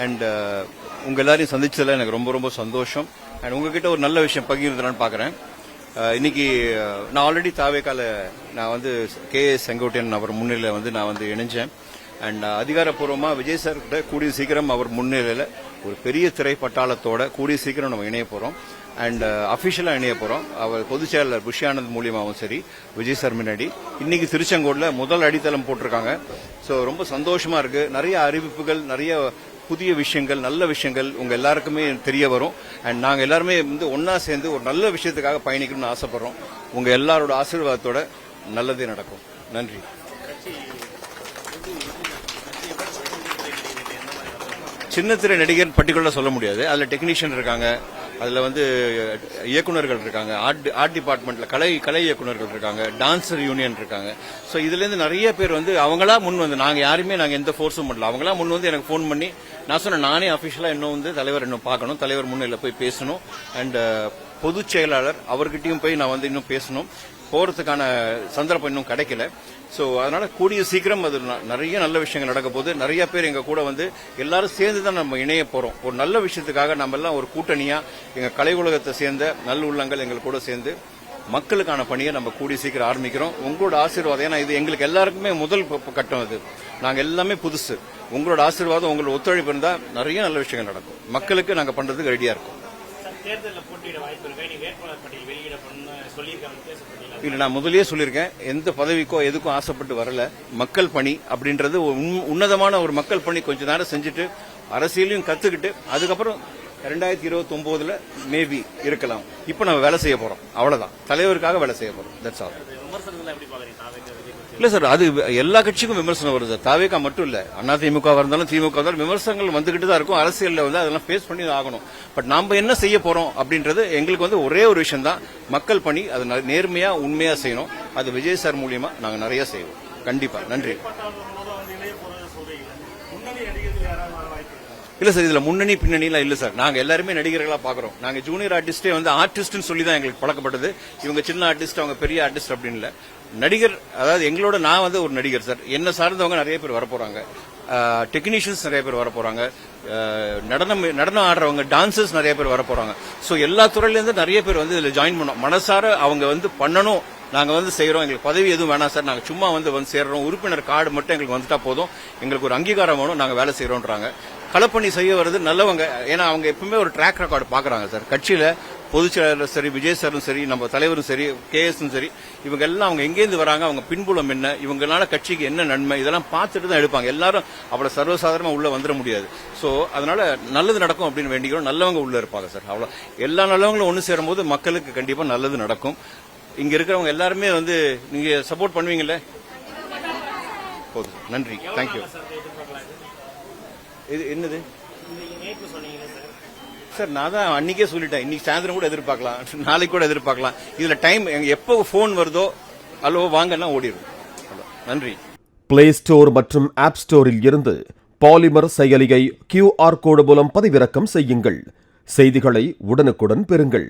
And உங்கள் எல்லாரையும் சந்திச்சதில் எனக்கு ரொம்ப ரொம்ப சந்தோஷம். அண்ட் உங்ககிட்ட ஒரு நல்ல விஷயம் பகிர்ந்துலான்னு பார்க்குறேன். இன்னைக்கு நான் ஆல்ரெடி தாவேக்கால நான் வந்து KS செங்கோட்டையன் அவர் முன்னிலையில் வந்து நான் வந்து இணைஞ்சேன். அண்ட் அதிகாரப்பூர்வமாக விஜய் சார் கிட்ட கூடிய சீக்கிரம் அவர் முன்னிலையில் ஒரு பெரிய திரைப்பட்டாளத்தோட கூடிய சீக்கிரம் நம்ம இணைய போகிறோம். அண்ட் அஃபிஷியலாக இணைய போகிறோம். அவர் பொதுச் செயலாளர் புஷ்யானந்த் மூலியமாகவும் சரி, விஜய் சார் முன்னாடி இன்னைக்கு திருச்செங்கோடில் முதல் அடித்தளம் போட்டிருக்காங்க. ஸோ ரொம்ப சந்தோஷமா இருக்கு. நிறைய அறிவிப்புகள், நிறைய புதிய விஷயங்கள், நல்ல விஷயங்கள் உங்க எல்லாருக்குமே தெரிய வரும். அண்ட் நாங்கள் எல்லாருமே வந்து ஒன்னா சேர்ந்து ஒரு நல்ல விஷயத்துக்காக பயணிக்கணும்னு ஆசைப்படுறோம். உங்க எல்லாரோட ஆசீர்வாதத்தோட நல்லதே நடக்கும். நன்றி. சின்னத்திரை நடிகர் பர்டிகுலராக சொல்ல முடியாது. அதில் டெக்னீஷியன் இருக்காங்க, அதில் வந்து இயக்குநர்கள் இருக்காங்க, ஆர்ட் டிபார்ட்மெண்ட்ல கலை இயக்குநர்கள் இருக்காங்க, டான்சர் யூனியன் இருக்காங்க. ஸோ இதுலேருந்து நிறைய பேர் வந்து அவங்களா முன் வந்து, நாங்கள் எந்த ஃபோர்ஸும் பண்ணல, அவங்களா முன் வந்து எனக்கு ஃபோன் பண்ணி நான் சொன்னேன், நானே அஃபிஷியலாக இன்னும் வந்து தலைவர் இன்னும் பார்க்கணும், தலைவர் முன்னிலையில் போய் பேசணும். அண்ட் பொதுச் செயலாளர் அவர்கிட்டயும் போய் நான் வந்து இன்னும் பேசணும். போறதுக்கான சந்தர்ப்பம் இன்னும் கிடைக்கல. ஸோ அதனால கூடிய சீக்கிரம் அது நிறைய நல்ல விஷயங்கள் நடக்க போது. நிறைய பேர் எங்க கூட வந்து எல்லாரும் சேர்ந்து தான் நம்ம இணைய போறோம். ஒரு நல்ல விஷயத்துக்காக நம்ம எல்லாம் ஒரு கூட்டணியா எங்க கலை உலகத்தை சேர்ந்த நல்ல உள்ளங்கள் எங்கள் கூட சேர்ந்து மக்களுக்கான பணியை நம்ம கூடிய சீக்கிரம் ஆரம்பிக்கிறோம். உங்களோட ஆசீர்வாதம், ஏன்னா இது எங்களுக்கு எல்லாருக்குமே முதல் கட்டம். இது நாங்க எல்லாமே புதுசு. உங்களோட ஆசீர்வாதம், உங்களோட ஒத்துழைப்பு இருந்தா நிறைய நல்ல விஷயங்கள் நடக்கும். மக்களுக்கு நாங்க பண்றதுக்கு ரெடியா இருக்கோம். இல்ல, நான் முதலியே சொல்லியிருக்கேன், எந்த பதவிக்கோ எதுக்கும் ஆசைப்பட்டு வரல. மக்கள் பணி அப்படின்றது உன்னதமான ஒரு மக்கள் பணி. கொஞ்ச நேரம் செஞ்சுட்டு அரசியலையும் கத்துக்கிட்டு அதுக்கப்புறம் 2029 மேபி இருக்கலாம். இப்ப நம்ம வேலை செய்ய போறோம், அவ்வளவுதான். தலைவருக்காக வேலை செய்ய போறோம். That's all. இல்ல சார், அது எல்லா கட்சிக்கும் விமர்சனம் வருது. தாவேகா மட்டும் இல்ல, அதிமுக இருந்தாலும் திமுக இருந்தாலும் விமர்சனங்கள் வந்துகிட்டு தான் இருக்கும். அரசியல்ல வந்து அதெல்லாம் ஃபேஸ் பண்ணி ஆகணும். பட் நாம என்ன செய்ய போறோம் அப்படின்றது எங்களுக்கு வந்து ஒரே ஒரு விஷயம் தான், மக்கள் பணி. அது நேர்மையா உண்மையா செய்யணும். அது விஜய் சார் மூலியமா நாங்க நிறைய செய்வோம். கண்டிப்பா. நன்றி. இல்ல சார், இதுல முன்னணி பின்னணிலாம் இல்ல சார். நாங்க எல்லாருமே நடிகர்களா பாக்குறோம். நாங்க ஜூனியர் ஆர்டிஸ்டே வந்து ஆர்டிஸ்ட்னு சொல்லி தான் எங்களுக்கு பழக்கப்பட்டது. இவங்க சின்ன ஆர்டிஸ்ட், அவங்க பெரிய ஆர்டிஸ்ட் அப்படின்னு இல்ல. நடிகர், அதாவது எங்களோட நான் வந்து ஒரு நடிகர் சார். என்ன சார்ந்தவங்க நிறைய பேர் வரப்போறாங்க, டெக்னீஷியன்ஸ் நிறைய பேர் வரப்போறாங்க, நடனம் ஆடுறவங்க, டான்சர்ஸ் நிறைய பேர் வரப்போறாங்க. சோ எல்லா துறையில இருந்து நிறைய பேர் வந்து இதுல ஜாயின் பண்ணோம். மனசார அவங்க வந்து பண்ணணும், நாங்க வந்து செய்யறோம், எங்களுக்கு பதவி எதுவும் வேணாம் சார், நாங்க சும்மா வந்து சேர்றோம், உறுப்பினர் கார்டு மட்டும் எங்களுக்கு வந்துட்டா போதும், எங்களுக்கு ஒரு அங்கீகாரம் வேணும், நாங்க வேலை செய்யறோம்ன்றாங்க. களப்பணி செய்ய வருது நல்லவங்க. ஏன்னா அவங்க எப்பவுமே ஒரு ட்ராக் ரெக்கார்டு பாக்குறாங்க சார். கட்சியில பொதுச் செயலாளர் சரி, விஜய் சாரும் சரி, நம்ம தலைவரும் சரி, KSம் சரி, இவங்க எல்லாம் அவங்க எங்கேருந்து வராங்க, அவங்க பின்புலம் என்ன, இவங்களால கட்சிக்கு என்ன நன்மை, இதெல்லாம் பார்த்துட்டு தான் எடுப்பாங்க. எல்லாரும் அவ்வளவு சர்வசாதாரணமா உள்ள வந்துட முடியாது. சோ அதனால நல்லது நடக்கும் அப்படின்னு வேண்டிக்கிறோம். நல்லவங்க உள்ள இருப்பாங்க சார். அவ்வளவு எல்லா நல்லவங்களும் ஒன்னு சேரும் போது மக்களுக்கு கண்டிப்பா நல்லது நடக்கும். இங்க இருக்கிறவங்க எல்லாருமே வந்து நீங்க சப்போர்ட் பண்ணுவீங்கல்ல? போதும். நன்றி. தேங்க்யூ. இது என்னது சார்? நான் தான் அன்னைக்கே சொல்லிட்டேன், இன்னைக்கு சாயந்தரம் கூட எதிர்பார்க்கலாம், நாளைக்கு கூட எதிர்பார்க்கலாம். இதுல டைம் எப்போ போன் வருதோ அல்லோ வாங்கன்னா ஓடிடும். நன்றி. பிளே ஸ்டோர் மற்றும் ஆப் ஸ்டோரில் இருந்து பாலிமர் செயலியை QR கோடு மூலம் பதிவிறக்கம் செய்யுங்கள். செய்திகளை உடனுக்குடன் பெறுங்கள்.